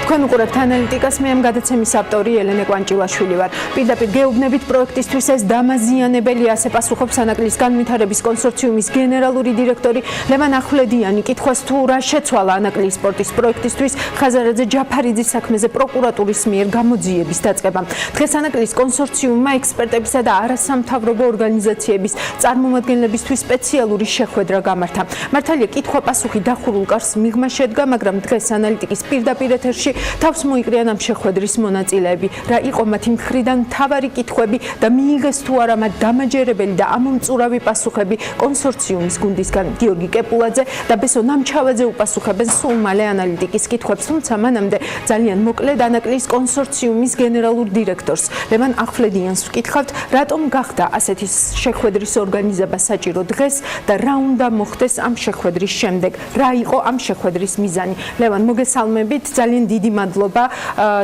თქვენ უყურებთ ანალიტიკას, მე ამ გადაცემის ავტორი ელენე კვანჭილაშვილი ვარ. პირდაპირ გეუბნებით პროექტისთვის ეს დამაზიანებელი ასე პასუხობს ანაკლის განვითარების კონსორციუმის გენერალური დირექტორი ლევან ახვლედიანი. კითხვას თუ რა შეცვალა ანაკლის სპორტის პროექტისთვის ხაზარაძე ჯაფარიძის საქმეზე პროკურატურის მიერ გამოძიების დაწყებამ. დღეს ანაკლის კონსორციუმმა ექსპერტებისა და არასამთავრობო ორგანიზაციების წარმომადგენლებისთვის სპეციალური შეხვედრა გამართა. მართალია კითხვა-პასუხი დახურულ კარს მიღმა შედგა, მაგრამ დღეს ანალიტიკის პირდაპირ ეთერში თავს მოიყრიან ამ შეხვედრის მონაწილეები. რა იყო მათი მხრიდან მთავარი კითხვები და მიიღეს თუ არა მათ დამაჯერებელი და ამომწურავი პასუხები კონსორციუმის გუნდისგან. გიორგი კეპულაძე და ბესო ნამჩავაძე უპასუხებენ სულ მალე ანალიტიკის კითხვებს, თუმცა მანამდე ძალიან მოკლედ ანაკლის კონსორციუმის გენერალურ დირექტორს ლევან ახვლედიანს ვკითხავთ, რატომ გახდა ასეთი შეხვედრის ორგანიზება საჭირო დღეს და რა უნდა მოხდეს ამ შეხვედრის შემდეგ, რა იყო ამ შეხვედრის მიზანი. ლევან, მოგესალმებით, ძალიან დიდი მადლობა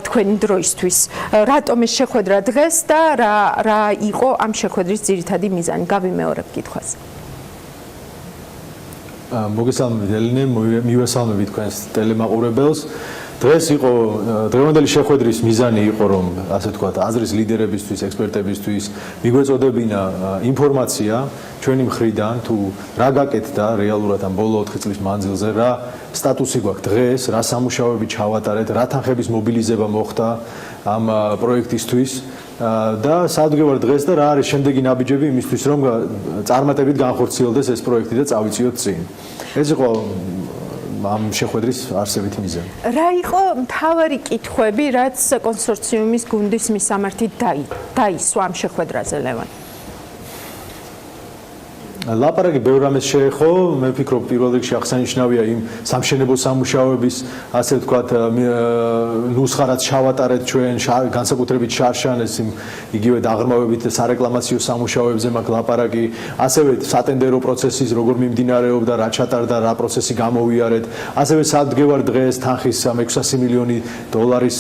თქვენი დროისთვის. რატომ ეს შეხვედრა დღეს და რა იყო ამ შეხვედრის ძირითადი მიზანი? გავიმეორებ კითხვას. მოგესალმებით ელენე, მივესალმებით თქვენს ტელემაყურებელს. დღეს იყო დღევანდელი შეხვედრის მიზანი იყო, რომ ასე ვთქვათ, აზრის ლიდერებისთვის, ექსპერტებისთვის მიგვეწოდებინა ინფორმაცია ჩვენი მხრიდან, თუ რა გაკეთდა რეალურად ამ ბოლო 4 წლის მანძილზე, რა სტატუსი გვაქვს დღეს, რა სამუშაოები ჩავატარეთ, რა თანხების მობილიზება მოხდა ამ პროექტისთვის და სადღე ვარ დღეს და რა არის შემდეგი ნაბიჯები იმისთვის, რომ წარმატებით განხორციელდეს ეს პროექტი და წავიწიოთ წინ. ეს იყო ამ შეხვედრის არსებითი მიზანი. რა იყო მთავარი კითხვები, რაც კონსორციუმის გუნდის მისამართით დაისვა ამ შეხვედრაზე, ლევან? ლაპარაკი ბევრ რამეს შეეხო, მე ვფიქრობ პირველ რიგში აღსანიშნავია იმ სამშენებლო სამუშაოების, ასე ვთქვათ, ნუსხა რაც ჩავატარეთ ჩვენ, განსაკუთრებით შარშანეს იგივე დაღრმავებით სარეკლამაციო სამუშაოებზე მაქვს ლაპარაკი, ასევე სატენდერო პროცესის როგორ მიმდინარეობდა, რა ჩატარდა, რა პროცესი გამოვიარეთ, ასევე სადღე ვარ დღეს თანხის 600 მილიონი დოლარის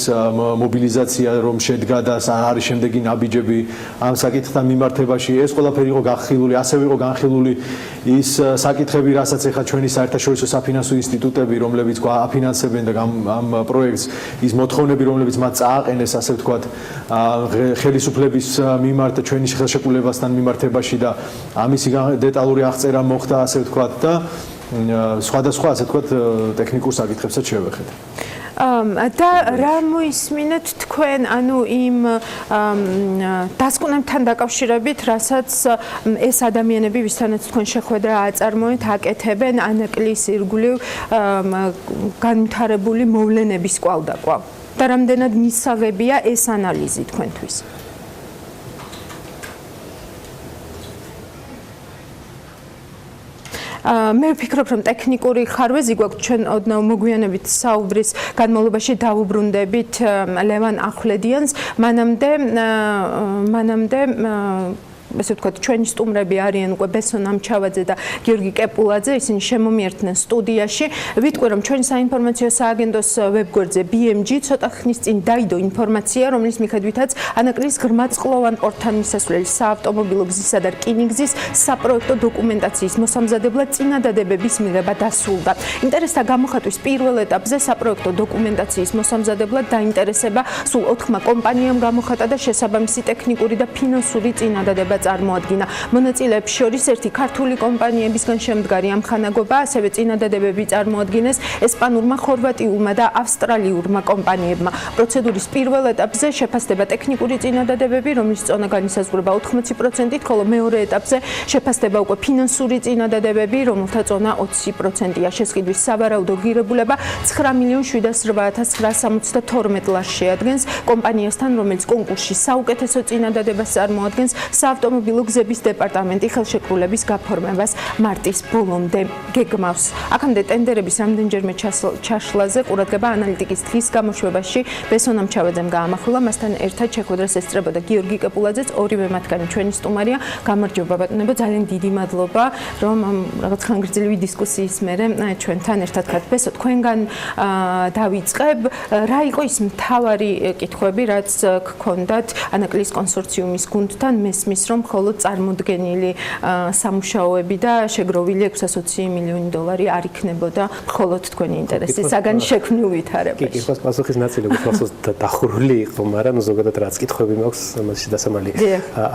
მობილიზაცია რომ შედგა და არის შემდეგი ნაბიჯები ამ საკითხთან მიმართებაში. ეს ყველაფერი იყო გახილული, ასევე იყო განხილული ის საკითხები, რასაც ეხლა ჩვენი საერთაშორისო საფინანსო ინსტიტუტები, რომლებიც გვაფინანსებენ და ამ პროექტს, ის მოთხოვნები, რომლებიც მათ წააყენეს, ასე ვთქვათ, ხელისუფლების მიმართ ჩვენი ხელშეკრულებასთან მიმართებაში და ამისი დეტალური აღწერა მოხდა, ასე ვთქვათ, და სხვადასხვა, ასე ვთქვათ, ტექნიკურ საკითხებსაც შევეხეთ. და რა მოისმინეთ თქვენ, ანუ იმ დასკვნებთან დაკავშირებით, რასაც ეს ადამიანები, ვისთანაც თქვენ შეხვედრა აწარმოეთ, აკეთებენ ანაკლის ირგვლივ განვითარებული მოვლენების კვალდაკვალ და რამდენად მისაღებია ეს ანალიზი თქვენთვის? მე ვფიქრობ, რომ ტექნიკური ხარვეზი გვაქვს, ჩვენ ოდნავ მოგვიანებით საუბრის განმავლობაში დავუბრუნდებით ლევან ახვლედიანს, მანამდე ესე ვთქვათ, ჩვენი სტუმრები არიან უკვე ბესო ნამჩავაძე და გიორგი კეპულაძე, ისინი შემომიერთდნენ სტუდიაში. ვიტყვი, რომ ჩვენი საინფორმაციო სააგენტოს ვებგვერდზე BMG ცოტა ხნის წინ დაიდო ინფორმაცია, რომლის მიხედვითაც ანაკლის ღრმაწყლოვან პორტთან მისასვლელი საავტომობილო გზისა და რკინიგზის საპროექტო დოკუმენტაციის მოსამზადებლად წინადადებების მიღება დასრულდა. ინტერესთა გამოხატვის პირველ ეტაპზე საპროექტო დოკუმენტაციის მოსამზადებლად დაინტერესება სულ 4 კომპანიამ გამოხატა და შესაბამისი ტექნიკური და ფინანსური წინადადება წარმოადგინა. მონაწილეებს შორის ერთი ქართული კომპანიებისგან შემდგარი ამხანაგობა, ასევე წინადადებები წარმოადგინეს ესპანურმა, ხორვატიულმა და ავსტრალიურმა კომპანიებმა. პროცედურის პირველ ეტაპზე შეფასდება ტექნიკური წინადადებები, რომლის წონა განისაზღვრება 80%-ით, ხოლო მეორე ეტაპზე შეფასდება უკვე ფინანსური წინადადებები, რომელთა წონა 20%-ია. შესყიდვის სავარაუდო ღირებულება 9,007,972 ლარს შეადგენს. კომპანიასთან, რომელიც კონკურსში საუკეთესო წინადადებას წარმოადგენს, საავტომობილო გზების დეპარტამენტი ხელშეკრულების გაფორმებას მარტის ბოლომდე გეგმავს. აქამდე ტენდერების რამდენჯერმე ჩაშლაზე ყურადღება ანალიტიკის დღის გამოშვებაში ბესო ნამჩავაძემ გაამახვილა, მასთან ერთად შეხვედრას ესწრებოდა გიორგი კეპულაძეც, ორივე მათგანი ჩვენი სტუმარია. გამარჯობა ბატონებო, ძალიან დიდი მადლობა, რომ რაღაც ხანგრძლივი დისკუსიის მერე ჩვენთან ერთად ხართ. ბესო, თქვენგან დავიწყებ, რა იყო ის მთავარი კითხვები, რაც გქონდათ ანაკლის კონსორციუმის გუნდთან, მესმის რომ მხოლოდ წარმოდგენილი სამუშაოები და შეგროვილი 620 მილიონი დოლარი არ იქნებოდა მხოლოდ თქვენი ინტერესის საგანი შექმნილ ვითარებაში. კი, ეს პასუხის ნაწილი უბრალოდ დახურული იყო, მაგრამ ზოგადად რაც კითხვები მაქვს, მასში დასამალი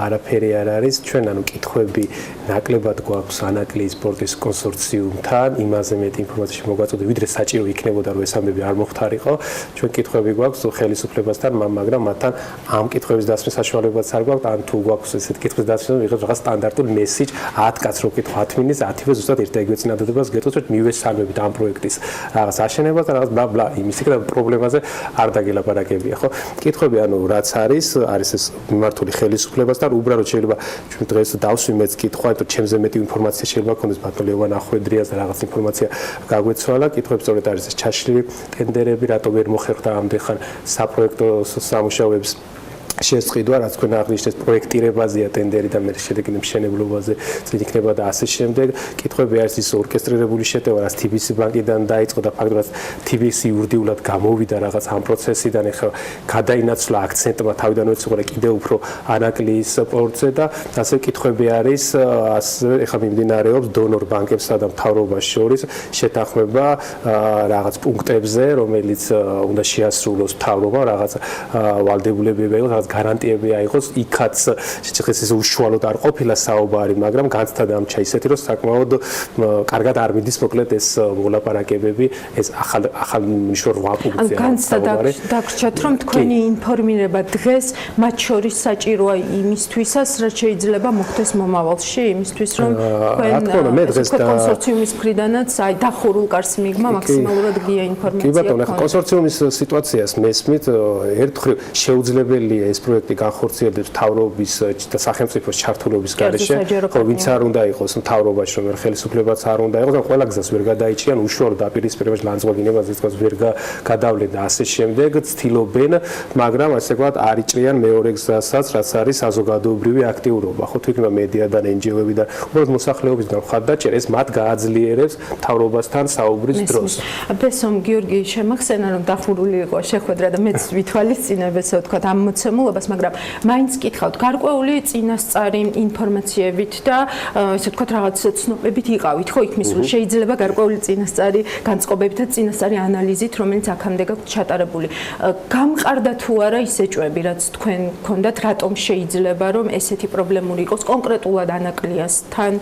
არაფერი არ არის. ჩვენ ანუ კითხვები ნაკლებად გვაქვს ანაკლიის სპორტის კონსორციუმთან, იმაზე მეტი ინფორმაცია მოგვაწოდე, ვიდრე საჭირო იქნებოდა, რომ ეს ამბები არ მოხდარიყო. ჩვენ კითხვები გვაქვს ხელისუფლებასთან, მაგრამ მათთან ამ კითხვების დასმის საშუალებაც არ გვაქვს, ან თუ გვაქვს ესეთ კითხვის დასმის, ვიღებ რაღაც სტანდარტულ მესიჯ 10 კაცს რო კითხვა 10 მინუტს 10-ზე ზუსტად ერთ და იგივე წინადადებას გეტყვით, რომ მივესალმებით ამ პროექტის რაღაც აშენებას და რაღაც ბლა იმის იქ და პრობლემაზე არ დაგელაპარაკებია, ხო? კითხვები ანუ რაც არის ეს მიმართული ხელისუფლებასთან, უბრალოდ შეიძლება ჩვენ დღეს დავსვიმეც კითხვა, თუ ჩემზე მეტი ინფორმაცია შეიძლება გქონდეს ბატონ ლევან ახვედრიას და რაღაც ინფორმაცია გაგვეცვალა, კითხვები სწორედ არის ეს ჩაშლილი ტენდერები, რატო ვერ მოხერხდა ამდენ საპროექტო სამუშაოებს შესყიდვა, რაც თქვენ აღნიშნეთ პროექტირებაზეა ტენდერი და მე შედეგი მშენებლობაზე წინ იქნება და ასე შემდეგ. კითხვები არის ის ორკესტრირებული შეტევა, რაც TBC ბანკიდან დაიწყო და ფაქტობრივად TBC ურდიულად გამოვიდა რაღაც ამ პროცესიდან, ეხლა გადაინაცვლა აქცენტმა თავიდანვე ციყურე კიდევ უფრო ანაკლიის სპორტზე და ასე კითხვები არის, ეხლა მიმდინარეობს დონორ ბანკებსა და მთავრობას შორის შეთანხმება რაღაც პუნქტებზე, რომელიც უნდა შეასრულოს მთავრობა, რაღაც ვალდებულებები იყოს, გარანტიები აიღოს, იქაც შეჭრეს ეს უშუალოდ არ ყოფილა საუბარი, მაგრამ განცდა დამჩა ისეთი, რომ საკმაოდ კარგად არ მიდის მოკლედ ეს მოლაპარაკებები, ეს ახალ მნიშვნელოვან 8 პუნქტზე. ან განცდა დაგვრჩათ, რომ თქვენი ინფორმირება დღეს მათ შორის საჭიროა იმისთვისაც, რაც შეიძლება მოხდეს მომავალში, იმისთვის რომ თქვენ კონსორციუმის მხრიდანაც აი დახურულ კარს მიღმა მაქსიმალურად ღია ინფორმაცია. კი ბატონო, კონსორციუმის სიტუაციას მესმით, ერთხელ შეუძლებელია ეს პროექტი განხორციელდეს მთავრობის და სახელმწიფოს ჩართულობის გარეშე, ხო ვინც არ უნდა იყოს მთავრობაში, რომ ხელისუფლებაც არ უნდა იყოს, ყველა გზას ვერ გადაიჭიან, უშუალოდ დაპირისპირებაში ლანძღვაგინებას ის ვერ გადავლენ და ასე შემდეგ, ცდილობენ, მაგრამ ასე ვთქვათ, არ იჭრიან მეორე გზასაც, რაც არის საზოგადოებრივი აქტიურობა, ხო თუ იქნება მედიადან, NGO-ებიდან, უბრალოდ მოსახლეობისგან ხარდაჭერა, ეს მათ გააძლიერებს მთავრობასთან საუბრის დროს. ბესომ გიორგი შემახსენა, რომ დახურული იყო შეხვედრა და მეც ვითვალისწინებ, ესე ვთქვათ, ამ მოცემულობას, მაგრამ მაინც კითხავთ, გარკვეული წინასწარი ინფორმაციებით და ესე ვთქვათ, რაღაც ცნობებით იყავით, ხო, იქ მისულ შეიძლება გარკვეული წინასწარი განწყობებით და წინასწარი ანალიზით, რომელიც აქამდე გაქვთ ჩატარებული. გამყარდა თუ არა ის ეჭვები, რაც თქვენ გქონდათ, რატომ შეიძლება რომ ესეთი პრობლემური იყოს კონკრეტულად ანაკლიასთან,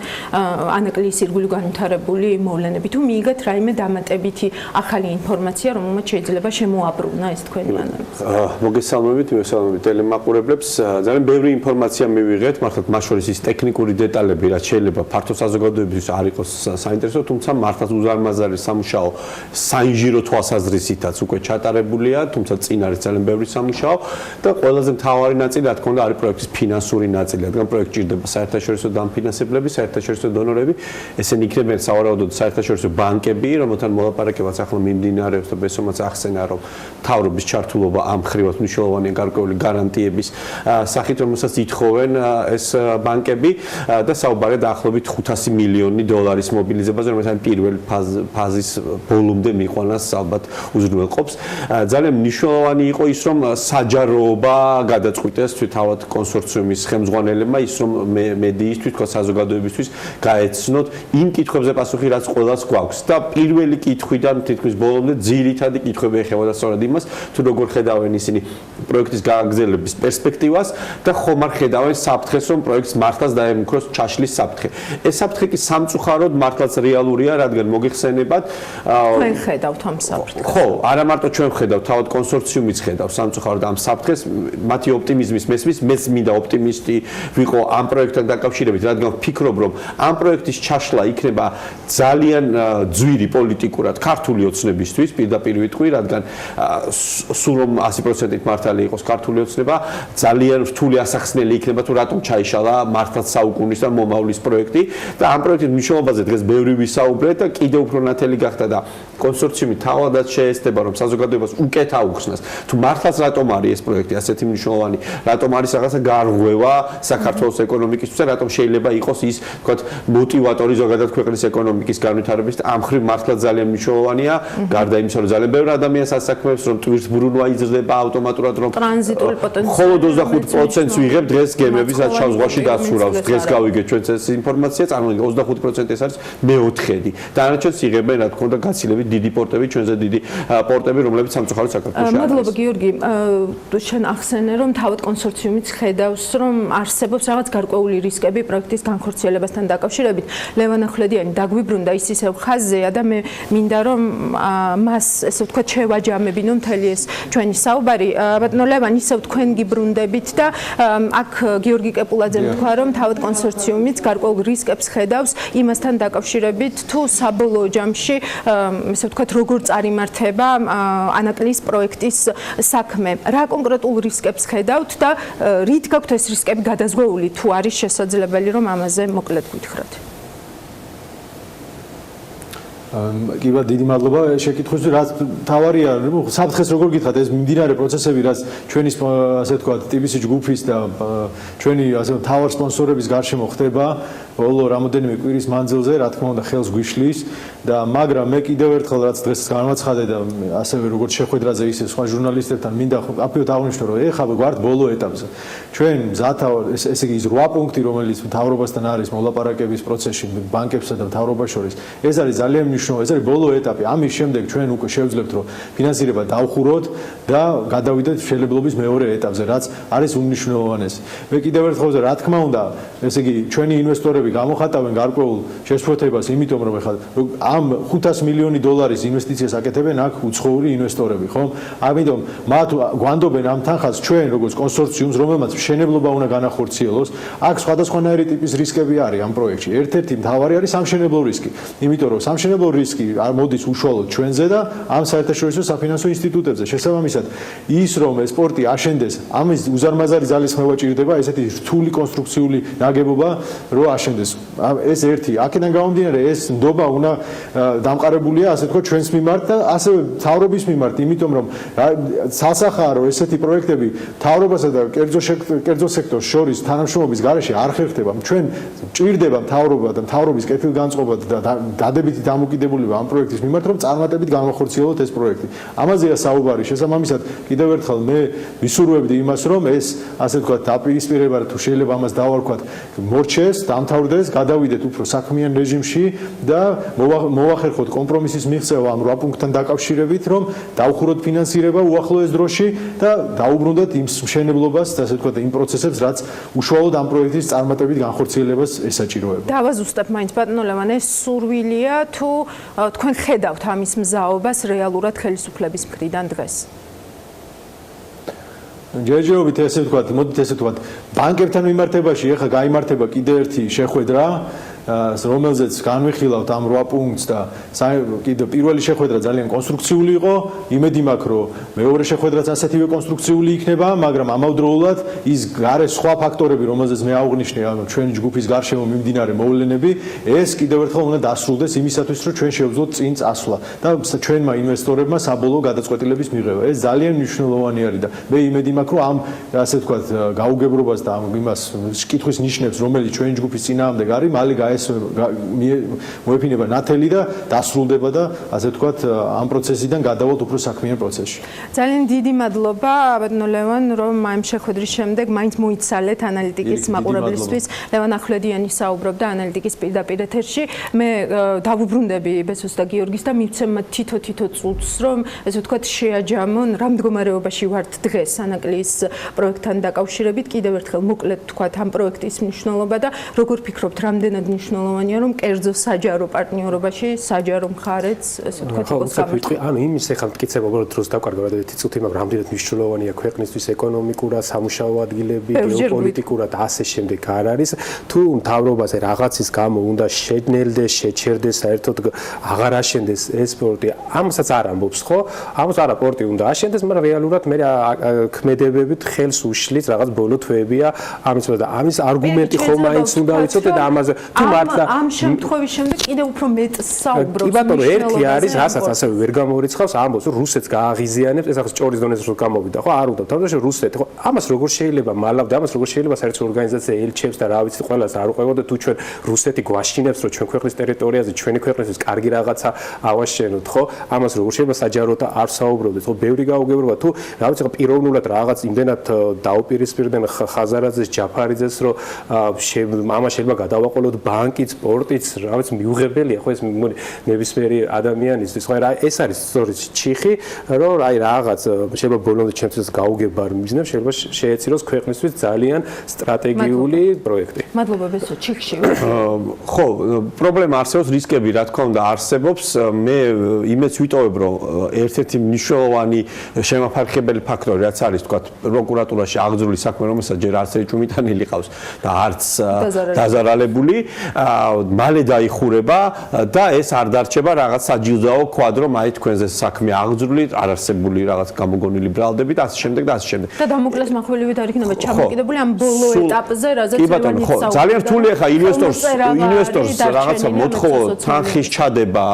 ანაკლიის ირგვლივ განვითარებული მოვლენები, თუ მიიგეთ რაიმე დამატებითი ახალი ინფორმაცია, რომელმაც შეიძლება შემოაბრუნა ეს თქვენი ანალიზი. მოგესალმებით, ტელემაყურებლებს, ძალიან ბევრი ინფორმაცია მივიღეთ, მართლა მათ შორის ის ტექნიკური დეტალები, რაც შეიძლება ფართო საზოგადოებისთვის არ იყოს საინტერესო, თუმცა მართლაც უზარმაზარი სამუშაო საინჟირო თვალსაზრისითაც უკვე ჩატარებულია, თუმცა წინ არის ძალიან ბევრი სამუშაო და ყველაზე მთავარი ნაწილი, რა თქმა უნდა, არის პროექტის ფინანსური ნაწილი, რადგან პროექტი ჭირდება საერთაშორისო დამფინანსებლები, საერთაშორისო დონორები, ესენი იქნებიან სავარაუდოდ საერთაშორისო ბანკები, რომელთან მოლაპარაკებაც ახლა მიმდინარეობს და ბესომაც ახსენა, რომ მთავრობის ჩართულობა ამ ხრივად მნიშვნელოვანია გარკვეული გარანტიების სახით, რომელსაც ითხოვენ ეს ბანკები და საუბარია დაახლოებით 500 მილიონი დოლარის მობილიზებაზე, რომელიც პირველი ფაზის ბოლომდე მიყვანას ალბათ უზრუნველყოფს. ძალიან მნიშვნელოვანი იყო ის, რომ საჯაროობა გადაწყვიტეს თავად კონსორციუმის ხელმძღვანელებმა, ის რომ მედიისთვის, თქვა საზოგადოებისთვის გაეცნოთ იმ კითხვებზე პასუხი, რაც ყველას გვაქვს და პირველი კითხვიდან თითქმის ბოლომდე ძირითადი კითხვები ეხებოდა სწორედ იმას, თუ როგორ ხედავენ ისინი პროექტის გააგრძელების პერსპექტივას და ხომ არ ხედავენ საფრთხეს, რომ პროექტს მართლაც დაემუქროს ჩაშლის საფრთხე. ეს საფრთხე კი სამწუხაროდ მართლაც რეალურია, რადგან მოგეხსენებათ, თქვენ ხედავთ ამ საფრთხეს. ხო, არა მარტო ჩვენ ხედავთ, თავად კონსორციუმიც ხედავს სამწუხაროდ ამ საფრთხეს, მათი ოპტიმიზმის მესმის, მეც მინდა ოპტიმისტი ვიყო ამ პროექტთან დაკავშირებით, რადგან ვფიქრობ, რომ ამ პროექტის ჩაშლა იქნება ძალიან ძვირი პოლიტიკურად ქართული ოცნებისთვის, პირდაპირ ვიტყვი, რადგან სულ რომ 100%-ით მართალი იყოს ქართული ოცნება, ძალიან რთული ასახსნელი იქნება თუ რატომ ჩაიშალა მართლაც საუკუნის და მომავლის პროექტი და ამ პროექტის მნიშვნელობაზე დღეს ბევრი ვისაუბრეთ და კიდევ უფრო ნათელი გახდა და კონსორციუმი თავადაც შეეცდება, რომ საზოგადოებას უკეთ აუხსნას. თუ მართლაც რატომ არის ეს პროექტი ასეთი მნიშვნელოვანი, რატომ არის რაღაცა გარღვევა საქართველოს ეკონომიკისთვის და რატომ შეიძლება იყოს ის, ვთქვათ, მოტივატორი ზოგადად ქვეყნის ეკონომიკის განვითარების და ამ ხრივ მართლაც ძალიან მნიშვნელოვანია, გარდა იმისა, რომ ძალიან ბევრი ადამიანს ასაქმებს, რომ ტვირთბრუნვა იზრდება ავტომატურად, რომ ტრანზიტული მხოლოდ 25%-ს ვიღებ დღეს გემების რაც ჩავს ზღვაში დასურავს. დღეს გავიგეთ ჩვენც ეს ინფორმაცია, წარმოიდგინე 25% ეს არის მეოთხედი. დანარჩენს იღებენ რა თქმა უნდა გაცილებით დიდი პორტები, ჩვენზე დიდი პორტები, რომლებიც სამწუხაროდ საქართველოში არის. მადლობა გიორგი, შენ ახსენე რომ თავად კონსორციუმიც ხედავს რომ არსებობს რაღაც გარკვეული რისკები პროექტის განხორციელებასთან დაკავშირებით. ლევან ახვლედიანი დაგვიბრუნდა ის ისევ ხაზზეა და მე მინდა რომ მას ესე ვთქვათ შევაჯამებინო მთელი ეს ჩვენი საუბარი. ბატონო ლევან, ისევ თქვენ გიბრუნდებით და აქ გიორგი კეპულაძემ თქვა რომ თავად კონსორციუმიც გარკვეულ რისკებს ხედავს იმასთან დაკავშირებით თუ საბოლოო ჯამში ესე ვთქვათ როგორ წარიმართება ანაკლის პროექტის საქმე. რა კონკრეტულ რისკებს ხედავთ და რით გაქვთ ეს რისკები გადაზღვეული თუ არის შესაძლებელი რომ ამაზე მოკლედ გითხრათ? კი ბატონო, დიდი მადლობა შეკითხვისთვის. რაც თავარია, საფრთხეს როგორ გითხრათ, ეს მიმდინარე პროცესები, რაც ჩვენი ასე ვთქვათ, TBC ჯგუფის და ჩვენი ასე თავარ სპონსორების გარშემო ხდება, ბოლო რამოდენიმე კვირის მანძილზე, რა თქმა უნდა, ხელს გვიშლის და მაგრამ მე კიდევ ერთხელ რაც დღეს განვაცხადე და ასევე როგორც შეხვედრაზე ისე სხვა ჟურნალისტებთან მინდა აფიოთ აღვნიშნო, რომ ეხლა გვართ ბოლო ეტაპზე. ჩვენ მზათავარ ესე იგი ის 8 პუნქტი, რომელიც მთავრობასთან არის მოლაპარაკების პროცესში, ბანკებსა და მთავრობას შორის, ეს არის ძალიან მნიშვნელოვანი, ეს არის ბოლო ეტაპი. ამის შემდეგ ჩვენ უკვე შევძლებთ, რომ ფინანსირება დავხუროთ და გადავიდეთ შესაძლებლობის მეორე ეტაპზე, რაც არის უმნიშვნელოვანესი. მე კიდევ ერთხელ რა თქმა უნდა, ესე იგი ჩვენი ინვესტორები გამოხატავენ გარკვეულ შეშფოთებას, იმიტომ რომ ეხლა ამ 500 მილიონი დოლარის ინვესტიციას აკეთებენ აქ უცხოური ინვესტორები, ხო? ამიტომ მათ გვანდობენ ამ თანხას ჩვენ როგორც კონსორციუმს, რომელმაც მშენებლობა უნდა განახორციელოს, აქ სხვადასხვანაირი ტიპის რისკები არის ამ პროექტში. ერთ-ერთი მთავარი არის სამშენებლო რისკი, იმიტომ რომ სამშენებლო რისკი მოდის უშუალოდ ჩვენზე და ამ საერთაშორისო საფინანსო ინსტიტუტებზე. შესაბამისად, ის რომ ეს პორტი აშენდეს, ამის უზარმაზარი ძალისხმევა ჭირდება, ესეთი რთული კონსტრუქციული ნაგებობა რო აშენდეს. ეს ერთი, აქედან გამომდინარე, ეს ნდობა უნდა დამყარებულია, ასე თქვა, ჩვენს მიმართ და ასევე მთავრობის მიმართ, იმიტომ რომ სასახაა რომ ესეთი პროექტები მთავრობასა და კერძო სექტორს შორის თანამშრომლობის გარეშე არ ხერხდება. ჩვენ ჭირდება მთავრობა და მთავრობის კეთილგანწყობა და დადებითი დამოკიდებულება ამ პროექტის მიმართ, რომ წარმატებით განახორციელოთ ეს პროექტი. ამაზეა საუბარი. შესაბამისად, კიდევ ერთხელ მე ვისურვებდი იმას, რომ ეს ასე თქვა დაპირისპირება თუ შეიძლება ამას დავარქვათ, მორჩეს, დამთავრდეს, გადავიდეთ უფრო საქმიან რეჟიმში და მოვახერხოთ კომპრომისის მიღწევა ამ 8 პუნქტთან დაკავშირებით, რომ დავხუროთ ფინანსირება უახლოეს დროში და დაუბრუნდეთ იმ მშენებლობას, ასე თქვა, იმ პროცესებს, რაც უშუალოდ ამ პროექტის წარმატებით განხორციელებას ესაჭიროება. დავაზუსტებ მაინც ბატონო ლევან, ეს სურვილია თუ თქვენ ხედავთ ამის მზაობას რეალურად ხელისუფლების მხრიდან დღეს? ჯერჯერობით ესე ვთქვათ, მოდით ესე ვთქვათ, ბანკებთან მიმართებაში ეხლა გაიმართება კიდევ ერთი შეხვედრა, რომელზეც განვიხილავთ ამ 8 პუნქტს და კიდევ პირველი შეხვედრა ძალიან კონსტრუქციული იყო. იმედი მაქვს, რომ მეორე შეხვედრაც ასეთივე კონსტრუქციული იქნება, მაგრამ ამავდროულად ის გარე სხვა ფაქტორები, რომელზეც მე აღვნიშნე, ანუ ჩვენი ჯგუფის გარშემო მიმდინარე მოვლენები, ეს კიდევ ერთხელ უნდა დასრულდეს იმისათვის, რომ ჩვენ შევძლოთ წინ წასვლა და ჩვენმა ინვესტორებმა საბოლოო გადაწყვეტილების მიღება. ეს ძალიან მნიშვნელოვანი არის და მე იმედი მაქვს, რომ ამ ასე ვთქვათ, გაუგებრობას და იმას კითხვის ნიშნებს, რომელიც ჩვენი ჯგუფის წინააღმდეგ არის, მალე მოეფინება ნათელი და დასრულდება და ასე ვთქვათ ამ პროცესიდან გადავალთ უფრო საქმიან პროცესში. ძალიან დიდი მადლობა ბატონო ლევან, რომ ამ შეხვედრის შემდეგ მაინც მოიცალეთ ანალიტიკის მაყურებლისთვის. ლევან ახვლედიანი საუბრობდა ანალიტიკის პირდაპირ ეთერში. მე დავუბრუნდები ბესოს და გიორგის და მივცემ მათ თითო წუთს, რომ ესე ვთქვათ შეაჯამონ რა მდგომარეობაში ვართ დღეს ანაკლის პროექტთან დაკავშირებით. კიდევ ერთხელ მოკლედ ვთქვათ ამ პროექტის მნიშვნელობა და როგორ ფიქრობთ, რამდენად მნიშვნელოვანია რომ კერძო საჯარო პარტნიორობაში საჯარო მხარეც ესე ვთქვათ იყოს გამართული. ანუ იმის ეხლა მტკიცება უბრალოდ დროს დავკარგავ ერთი წუთი, მაგრამ რამდენად მნიშვნელოვანია ქვეყნისთვის ეკონომიკურად, სამუშაო ადგილები, გეოპოლიტიკურად და ასე შემდეგ არ არის. თუ მთავრობაზე რაღაცის გამო უნდა შეჯნელდეს, შეჩერდეს, საერთოდ აღარ აშენდეს ეს პორტი, ამასაც არ ამბობს, ხო? ამას არა პორტი უნდა აშენდეს, მაგრამ რეალურად მე ქმედებებით ხელს უშლის რაღაც ბოლო თვეებია ამის და ამის არგუმენტი ხომ მაინც უნდა ვიცოდე და ამაზე თუ მართლა ამ შემთხვევის შემდეგ კიდევ უფრო მეტ საუბრობს. კი ბატონო, ერთი არის, რასაც ასევე ვერ გამორიცხავს, ამბობს, რომ რუსეთს გააღიზიანებს, ეს ახლა ჭორის დონეზე რო გამოვიდა, ხო, არ უნდა. თუმცა რუსეთი, ხო, ამას როგორ შეიძლება მალავდა, ამას როგორ შეიძლება საერთო ორგანიზაცია ელჩებს და რა ვიცი, ყველას არ უყვებოდა თუ ჩვენ რუსეთი გვაშინებს, რომ ჩვენ ქვეყნის ტერიტორიაზე ჩვენი ქვეყნისთვის კარგი რაღაცა ავაშენოთ, ხო? ამას როგორ შეიძლება საჯაროდ არ საუბრობდეთ, ხო? ბევრი გაუგებრობა თუ რა ვიცი, ხო, პიროვნულად რაღაციმდენად დაუპირისპირდნენ ხაზარაძეს, ჯაფარიძეს, რომ ამას შეიძლება გადავაყოლოთ ბანკით, სპორტით, რა ვიცი, მიუღებელია, ხო, ეს ნებისმიერი ადამიანისთვის, ხო, ეს არის სწორედ ჩიხი, რომ აი რაღაც შეიძლება ბოლომდე ჩემთვის გაუგება არ მიზნებს, შეიძლება შეეციროს ქვეყნისთვის ძალიან სტრატეგიული პროექტი. მადლობა ბესო, ჩიხში. ხო, პრობლემა არსებობს, რისკები რა თქმა უნდა არსებობს. მე იმეც ვიტოვებ, რომ ერთ-ერთი მნიშვნელოვანი შემაფარხებელი ფაქტორი რაც არის, თქვა, პროკურატურაში აღძრული საქმე, რომელსაც ჯერ არც ეჭვმიტანილი ყავს და არც დაზარალებული, მალე დაიხურება და ეს არ დარჩება რაღაც საჯილდაო კვადრო, აი თქვენზე საქმე აღძრული, არარსებული რაღაც გამოგონილი ბრალდები და ასე შემდეგ და ასე შემდეგ. და დამოკლეს מחველივით არ იქნება ჩამოკიდებული ამ ბოლო ეტაპზე, რაზეც ლევანი საუბრობდა. ძალიან რთული ახლა ინვესტორს რაღაცა მოთხოვო თანხის ჩადება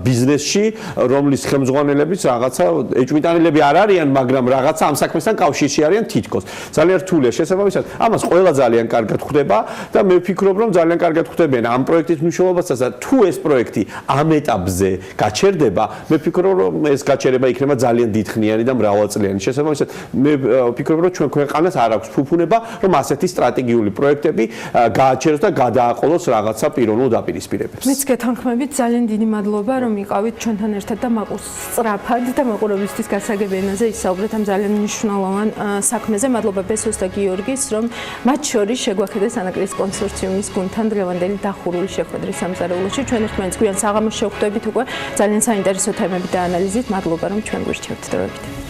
ბიზნესში, რომლის ხელმძღვანელებიც რაღაცა ეჭვმიტანილები არ არიან, მაგრამ რაღაცა ამ საქმესთან კავშირში არიან თითქოს. ძალიან რთულია შესაბამისად. ამას ყველა ძალიან კარგად ხვდება და მე ვფიქრობ, რომ ძალიან კარგად ხვდებიან ამ პროექტის მნიშვნელობასაც და თუ ეს პროექტი ამ ეტაპზე გაჩერდება, მე ვფიქრობ, რომ ეს გაჩერება იქნება ძალიან დიდხნიანი და მრავალწლიანი. შესაბამისად, მე ვფიქრობ, რომ ჩვენ ქვეყანას არ აქვს ფუფუნება, რომ ასეთი სტრატეგიული პროექტები გააჩეროს და გადააყოლოს რაღაცა პიროვნულ დაპირისპირებებს. მეც გეთანხმებით, ძალიან დიდი მადლობა, რომ იყავით ჩვენთან ერთად და სწრაფად და მაყურებლისთვის გასაგებ ენაზე ისაუბრეთ ამ ძალიან მნიშვნელოვან საქმეზე. მადლობა ბესოს და გიორგის, რომ მათ შორის შეგვახედეს ანაკლის კონსორციუმის გუნდთან დღევანდელი დახურული შეხვედრის სამზარეულოში. ჩვენ ერთმანეთს გვიან საღამოს შევხვდებით უკვე ძალიან საინტერესო თემები და ანალიზით. მადლობა, რომ ჩვენ გვირჩევთ დროებით.